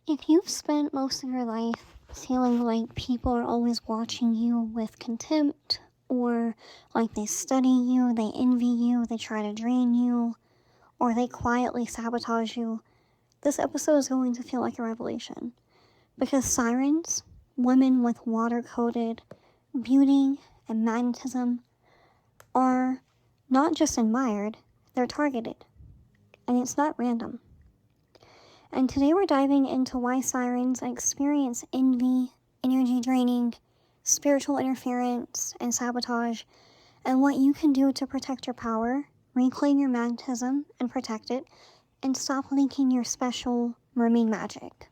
If you've spent most of your life feeling like people are always watching you with contempt, or like they study you, they envy you, they try to drain you, or they quietly sabotage you, this episode is going to feel like a revelation. Because sirens, women with water-coated beauty and magnetism, are not just admired, they're targeted. And it's not random. And today we're diving into why sirens experience envy, energy draining, spiritual interference, and sabotage, and what you can do to protect your power, reclaim your magnetism and protect it, and stop leaking your special mermaid magic.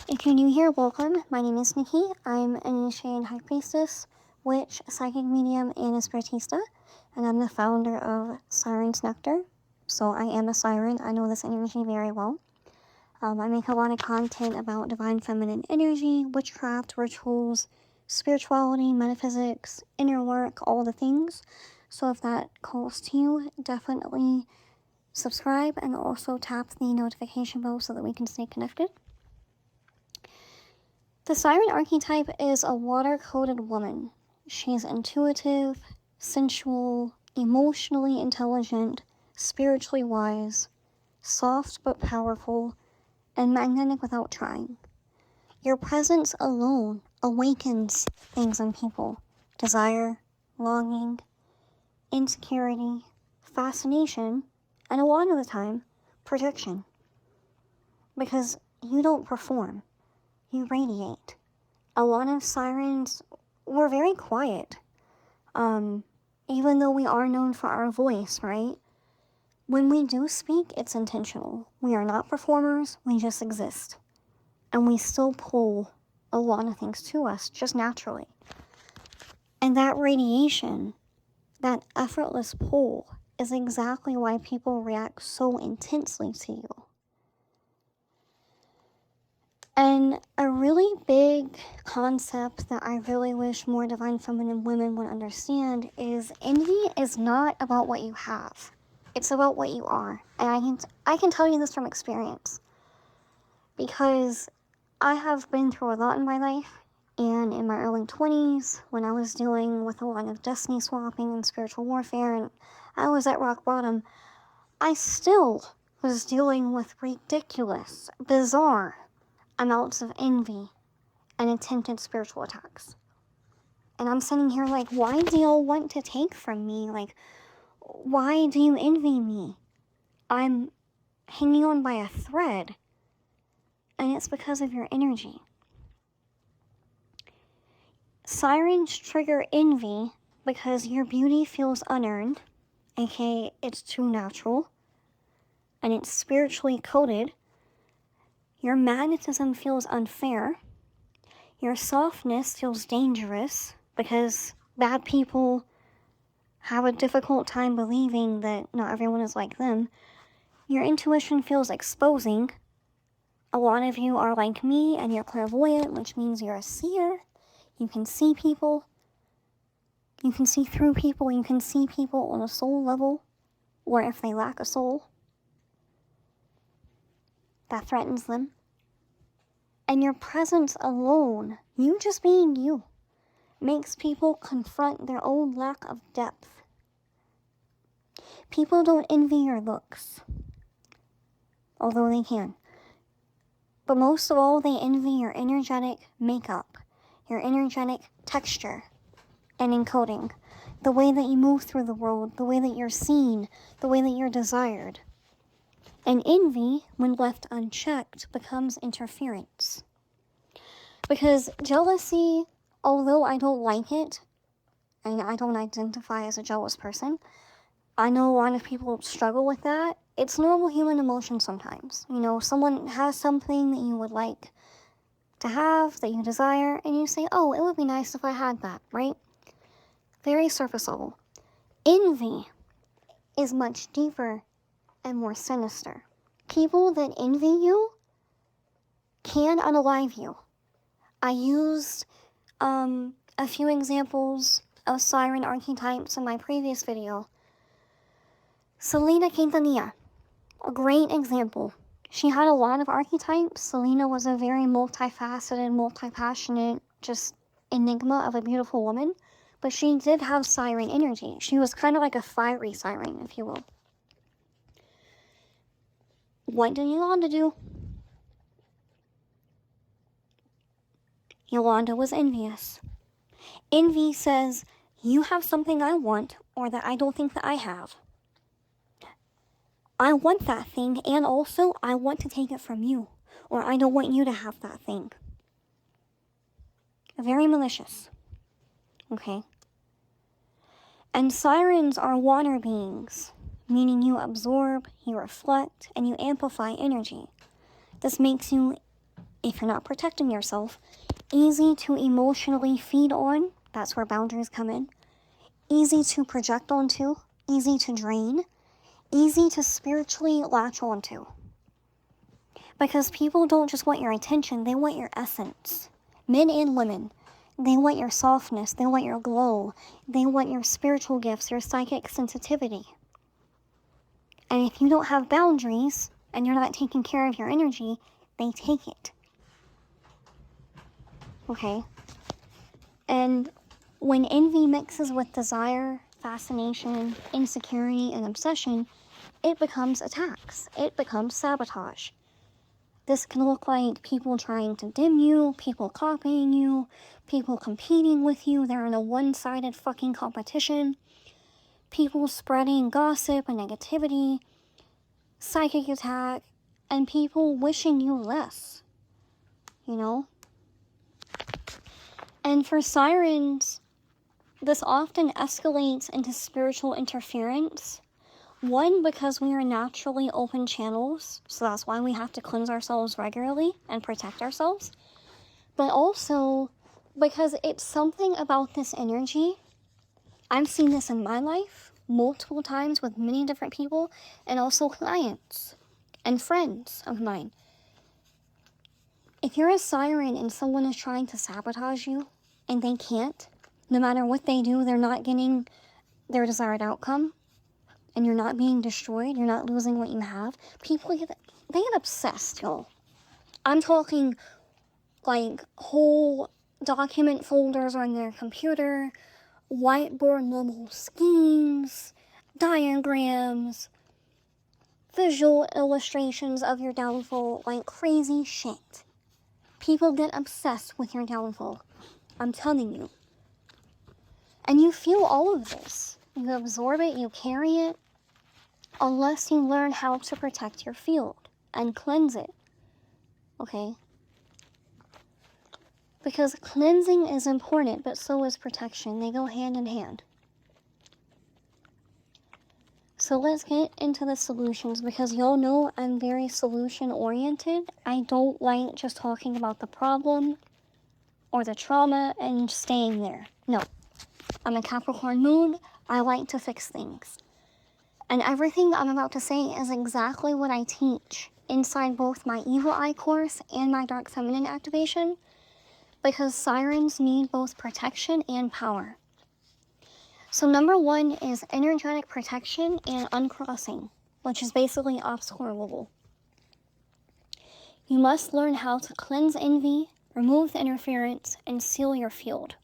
If you're new here, welcome. My name is Nikki. I'm an initiated high priestess, witch, psychic medium, and a spiritista, and I'm the founder of Siren's Nectar. So I am a siren. I know this energy very well. I make a lot of content about divine feminine energy, witchcraft, rituals, spirituality, metaphysics, inner work, all the things. So if that calls to you, definitely subscribe and also tap the notification bell so that we can stay connected. The siren archetype is a water-coated woman. She's intuitive, sensual, emotionally intelligent, spiritually wise, soft but powerful, and magnetic without trying. Your presence alone awakens things in people: desire, longing, insecurity, fascination, and a lot of the time, protection. Because you don't perform, you radiate. A lot of sirens were very quiet. Even though we are known for our voice, right? When we do speak, it's intentional. We are not performers, we just exist. And we still pull a lot of things to us, just naturally. And that radiation, that effortless pull, is exactly why people react so intensely to you. And a really big concept that I really wish more divine feminine women would understand is envy is not about what you have. It's about what you are. And I can tell you this from experience. Because I have been through a lot in my life, and in my early 20s, when I was dealing with a lot of destiny swapping and spiritual warfare, and I was at rock bottom, I still was dealing with ridiculous, bizarre amounts of envy and attempted spiritual attacks. And I'm sitting here like, why do y'all want to take from me? Like, why do you envy me? I'm hanging on by a thread. And it's because of your energy. Sirens trigger envy because your beauty feels unearned, aka it's too natural, and it's spiritually coded. Your magnetism feels unfair. Your softness feels dangerous because bad people have a difficult time believing that not everyone is like them. Your intuition feels exposing. A lot of you are like me and you're clairvoyant, which means you're a seer. You can see people. You can see through people. You can see people on a soul level, or if they lack a soul that threatens them. And your presence alone, you just being you, makes people confront their own lack of depth. People don't envy your looks, although they can. But most of all, they envy your energetic makeup, your energetic texture and encoding, the way that you move through the world, the way that you're seen, the way that you're desired. And envy, when left unchecked, becomes interference. Because jealousy, although I don't like it, and I don't identify as a jealous person, I know a lot of people struggle with that. It's normal human emotion sometimes. You know, someone has something that you would like to have, that you desire, and you say, oh, it would be nice if I had that, right? Very surface level. Envy is much deeper and more sinister. People that envy you can unalive you. I used a few examples of siren archetypes in my previous video. Selena Quintanilla, a great example. She had a lot of archetypes. Selena was a very multifaceted, multi-passionate, just enigma of a beautiful woman. But she did have siren energy. She was kind of like a fiery siren, if you will. What did Yolanda do? Yolanda was envious. Envy says, you have something I want, or that I don't think that I have. I want that thing, and also I want to take it from you, or I don't want you to have that thing. Very malicious. Okay. And sirens are water beings, meaning you absorb, you reflect, and you amplify energy. This makes you, if you're not protecting yourself, easy to emotionally feed on. That's where boundaries come in. Easy to project onto, easy to drain, easy to spiritually latch onto. Because people don't just want your attention, they want your essence. Men and women. They want your softness, they want your glow, they want your spiritual gifts, your psychic sensitivity. And if you don't have boundaries, and you're not taking care of your energy, they take it. Okay? And when envy mixes with desire, fascination, insecurity, and obsession, it becomes attacks. It becomes sabotage. This can look like people trying to dim you, people copying you, people competing with you. They're in a one-sided fucking competition. People spreading gossip and negativity, psychic attack, and people wishing you less. You know? And for sirens, this often escalates into spiritual interference. One, because we are naturally open channels, so that's why we have to cleanse ourselves regularly and protect ourselves. But also, because it's something about this energy. I've seen this in my life multiple times with many different people, and also clients and friends of mine. If you're a siren and someone is trying to sabotage you, and they can't, no matter what they do, they're not getting their desired outcome, and you're not being destroyed, you're not losing what you have, they get obsessed, y'all. I'm talking like whole document folders on their computer, whiteboard level schemes, diagrams, visual illustrations of your downfall, like crazy shit. People get obsessed with your downfall. I'm telling you. And you feel all of this. You absorb it, you carry it, unless you learn how to protect your field and cleanse it. Okay? Because cleansing is important, but so is protection. They go hand in hand. So let's get into the solutions, because y'all know I'm very solution oriented. I don't like just talking about the problem or the trauma and staying there. No. I'm a Capricorn moon. I like to fix things. And everything I'm about to say is exactly what I teach inside both my Evil Eye course and my Dark Feminine activation, because sirens need both protection and power. So number one is energetic protection and uncrossing, which is basically obstacle removal. You must learn how to cleanse envy, remove the interference, and seal your field.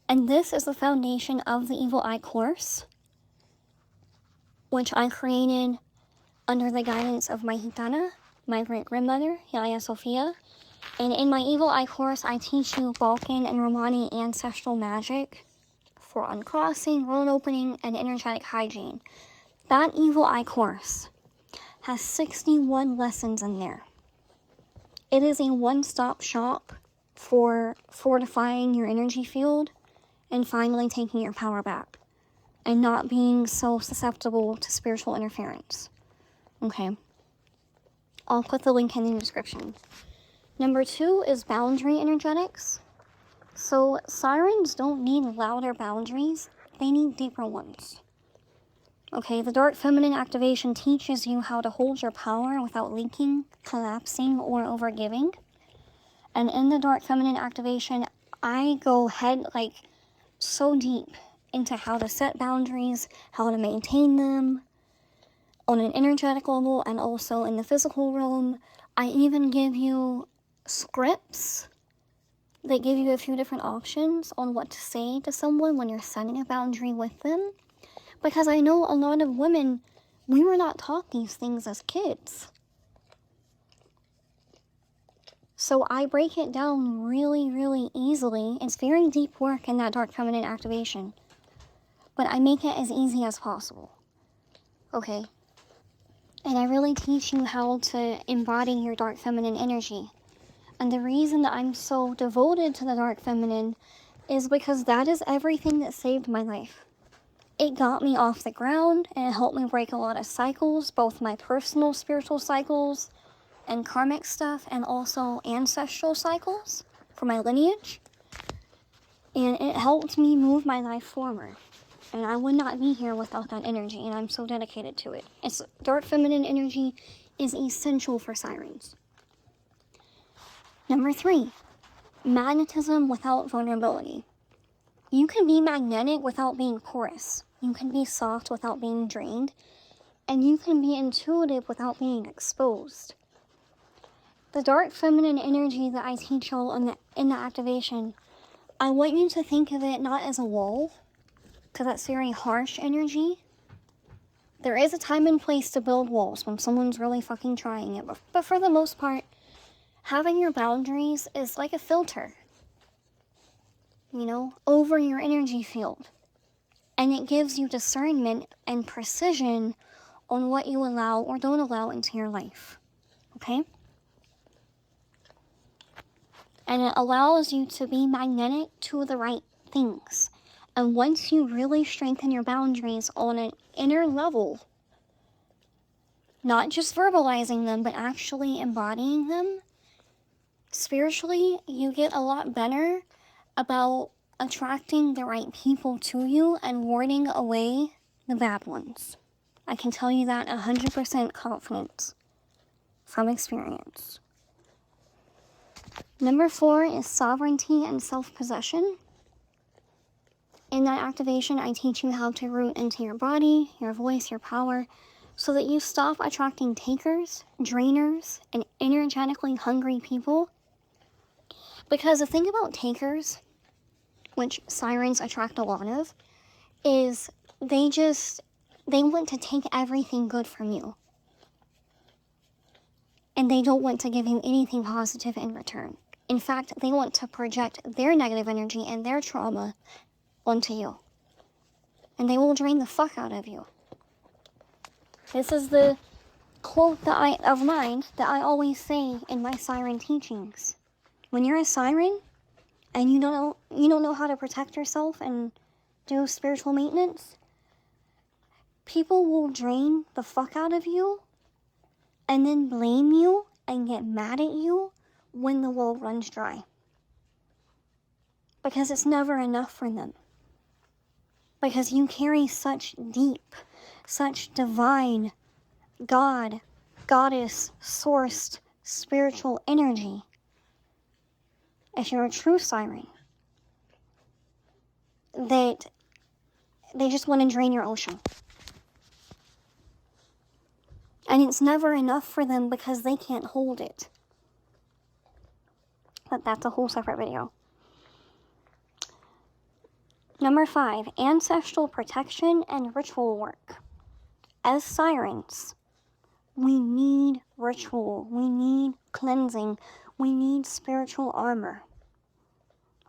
And this is the foundation of the Evil Eye course, which I created under the guidance of my Gitana, my great-grandmother, Yaya Sophia. And in my Evil Eye course, I teach you Balkan and Romani ancestral magic for uncrossing, rune opening, and energetic hygiene. That Evil Eye course has 61 lessons in there. It is a one-stop shop for fortifying your energy field and finally taking your power back and not being so susceptible to spiritual interference. Okay. I'll put the link in the description. Number two is boundary energetics. So sirens don't need louder boundaries, they need deeper ones. Okay, the Dark Feminine activation teaches you how to hold your power without leaking, collapsing, or overgiving. And in the Dark Feminine activation, I go so deep into how to set boundaries, how to maintain them, on an energetic level and also in the physical realm. I even give you scripts that give you a few different options on what to say to someone when you're setting a boundary with them. Because I know a lot of women, we were not taught these things as kids. So I break it down really, really easily. It's very deep work in that dark feminine activation. But I make it as easy as possible. Okay? And I really teach you how to embody your dark feminine energy. And the reason that I'm so devoted to the dark feminine is because that is everything that saved my life. It got me off the ground and it helped me break a lot of cycles, both my personal spiritual cycles and karmic stuff, and also ancestral cycles for my lineage. And it helped me move my life forward. And I would not be here without that energy, and I'm so dedicated to it. It's dark feminine energy is essential for sirens. Number 3, magnetism without vulnerability. You can be magnetic without being porous. You can be soft without being drained. And you can be intuitive without being exposed. The dark feminine energy that I teach y'all in the activation, I want you to think of it not as a wall, because that's very harsh energy. There is a time and place to build walls when someone's really fucking trying it. But for the most part, having your boundaries is like a filter, over your energy field. And it gives you discernment and precision on what you allow or don't allow into your life. Okay? And it allows you to be magnetic to the right things. And once you really strengthen your boundaries on an inner level, not just verbalizing them, but actually embodying them, spiritually, you get a lot better about attracting the right people to you and warding away the bad ones. I can tell you that 100% confidence from experience. Number 4 is sovereignty and self-possession. In that activation, I teach you how to root into your body, your voice, your power, so that you stop attracting takers, drainers, and energetically hungry people. Because the thing about takers, which sirens attract a lot of, is they want to take everything good from you. And they don't want to give you anything positive in return. In fact, they want to project their negative energy and their trauma onto you. And they will drain the fuck out of you. This is the quote of mine that I always say in my siren teachings. When you're a siren and you don't know how to protect yourself and do spiritual maintenance, people will drain the fuck out of you and then blame you and get mad at you when the well runs dry. Because it's never enough for them. Because you carry such deep, such divine, God, goddess, sourced, spiritual energy. If you're a true siren, that they just want to drain your ocean. And it's never enough for them because they can't hold it. But that's a whole separate video. Number 5, ancestral protection and ritual work. As sirens, we need ritual, we need cleansing, we need spiritual armor.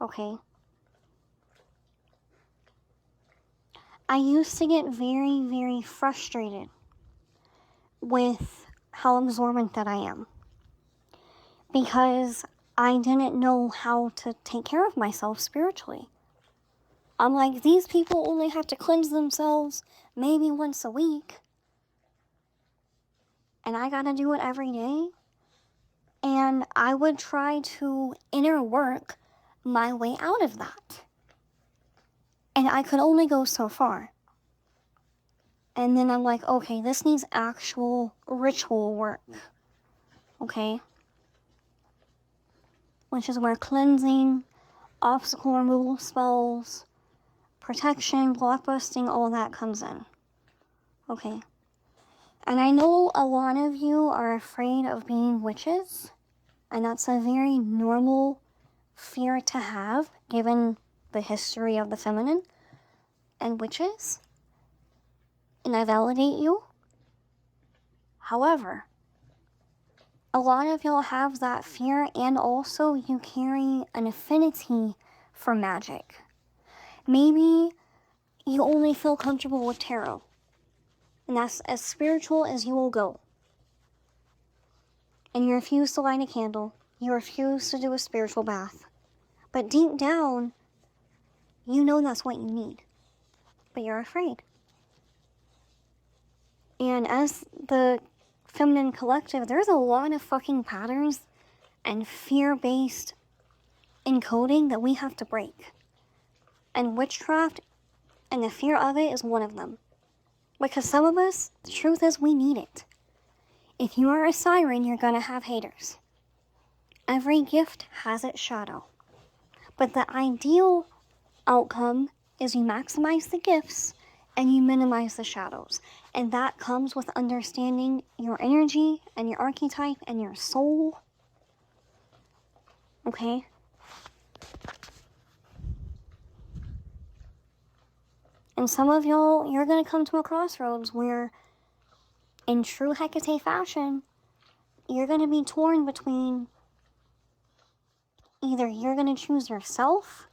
Okay? I used to get very, very frustrated with how absorbent that I am. Because I didn't know how to take care of myself spiritually. I'm like, these people only have to cleanse themselves maybe once a week. And I gotta do it every day. And I would try to inner work my way out of that. And I could only go so far. And then I'm like, okay, this needs actual ritual work. Okay? Which is where cleansing, obstacle removal spells, protection, blockbusting, all that comes in. Okay? And I know a lot of you are afraid of being witches, and that's a very normal fear to have, given the history of the feminine and witches. And I validate you. However, a lot of y'all have that fear, and also you carry an affinity for magic. Maybe you only feel comfortable with tarot, and that's as spiritual as you will go. And you refuse to light a candle, you refuse to do a spiritual bath. But deep down, you know that's what you need, but you're afraid. And as the feminine collective, there's a lot of fucking patterns and fear-based encoding that we have to break. And witchcraft and the fear of it is one of them. Because some of us, the truth is, we need it. If you are a siren, you're gonna have haters. Every gift has its shadow. But the ideal outcome is you maximize the gifts and you minimize the shadows. And that comes with understanding your energy and your archetype and your soul. Okay? And some of y'all, you're gonna come to a crossroads where, in true Hecate fashion, you're gonna be torn between either you're gonna choose yourself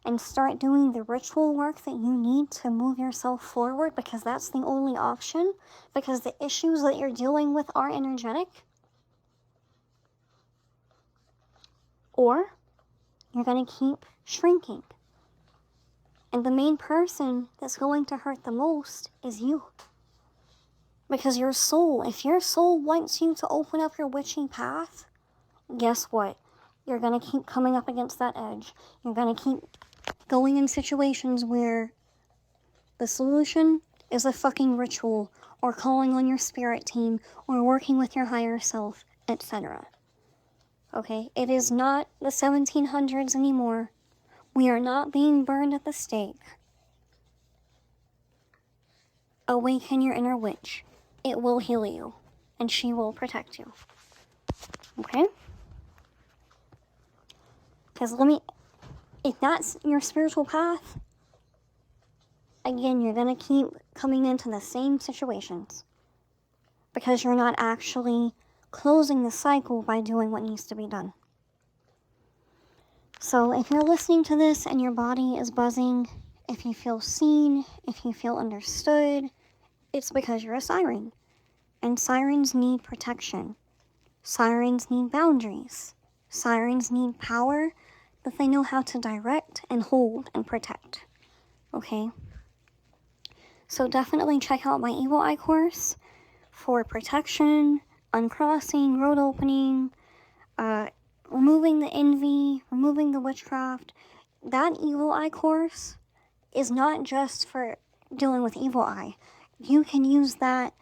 and start doing the ritual work that you need to move yourself forward, because that's the only option, because the issues that you're dealing with are energetic, or you're gonna keep shrinking. And the main person that's going to hurt the most is you. Because your soul, if your soul wants you to open up your witchy path, guess what? You're gonna keep coming up against that edge. You're gonna keep going in situations where the solution is a fucking ritual, or calling on your spirit team, or working with your higher self, etc. Okay? It is not the 1700s anymore. We are not being burned at the stake. Awaken your inner witch. It will heal you, and she will protect you. Okay? Because if that's your spiritual path, again, you're gonna keep coming into the same situations. Because you're not actually closing the cycle by doing what needs to be done. So if you're listening to this and your body is buzzing, if you feel seen, if you feel understood, it's because you're a siren. And sirens need protection. Sirens need boundaries. Sirens need power that they know how to direct and hold and protect. Okay? So definitely check out my Evil Eye course for protection, uncrossing, road opening, removing the envy, removing the witchcraft. That Evil Eye course is not just for dealing with evil eye. You can use that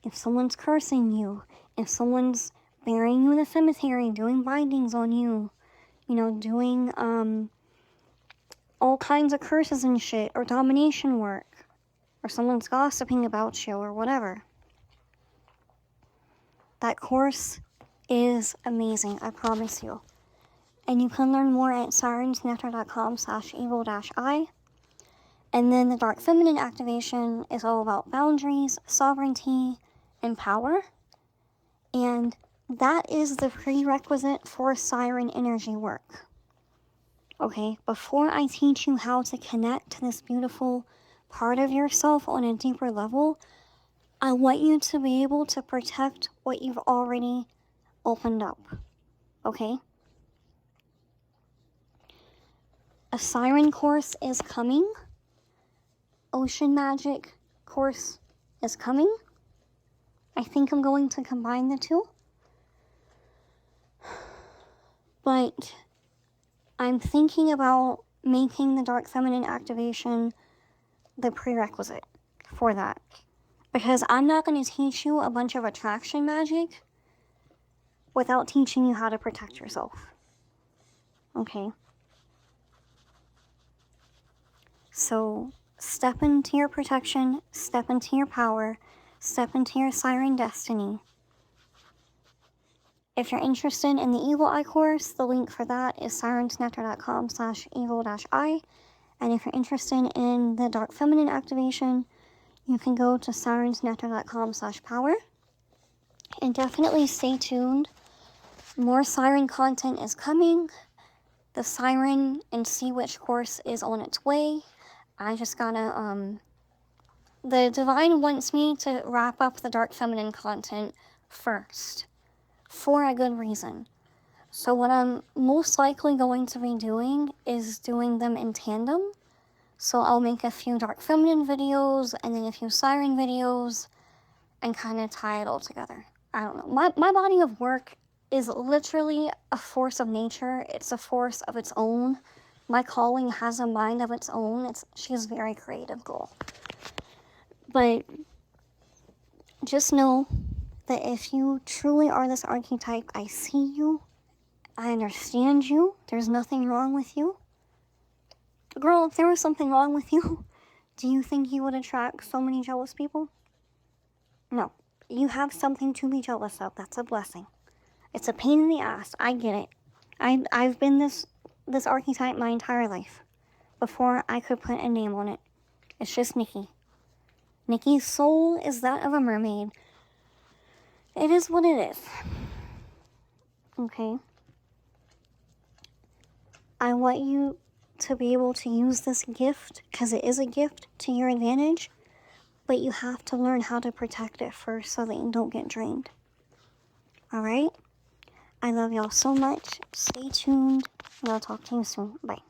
if someone's cursing you, if someone's burying you in a cemetery, doing bindings on you, doing all kinds of curses and shit, or domination work, or someone's gossiping about you, or whatever. That course is amazing, I promise you. And you can learn more at sirensnectar.com/evil-eye. And then the Dark Feminine activation is all about boundaries, sovereignty, and power. And that is the prerequisite for Siren energy work. Okay, before I teach you how to connect to this beautiful part of yourself on a deeper level, I want you to be able to protect what you've already opened up. Okay? A Siren course is coming. Ocean Magic course is coming. I think I'm going to combine the two. But I'm thinking about making the Dark Feminine activation the prerequisite for that. Because I'm not going to teach you a bunch of attraction magic without teaching you how to protect yourself. Okay? So, step into your protection, step into your power, Step into your siren destiny. If you're interested in the Eagle Eye course, the link for that is sirensnectar.com/eagle-eye. And if you're interested in the dark feminine activation, you can go to sirensnectar.com/power. And definitely stay tuned. More siren content is coming. The siren and sea witch course is on its way. I just gotta, the divine wants me to wrap up the dark feminine content first, for a good reason. So what I'm most likely going to be doing is doing them in tandem. So I'll make a few dark feminine videos and then a few siren videos and kind of tie it all together. I don't know. My body of work is literally a force of nature. It's a force of its own. My calling has a mind of its own. She's a very creative girl. But just know that if you truly are this archetype, I see you. I understand you. There's nothing wrong with you. Girl, if there was something wrong with you, do you think you would attract so many jealous people? No. You have something to be jealous of. That's a blessing. It's a pain in the ass. I get it. I've been this archetype my entire life before I could put a name on it. It's just Nikki. Nikki's soul is that of a mermaid. It is what it is. Okay? I want you to be able to use this gift, because it is a gift, to your advantage, but you have to learn how to protect it first so that you don't get drained. Alright? I love y'all so much. Stay tuned, and I'll talk to you soon. Bye.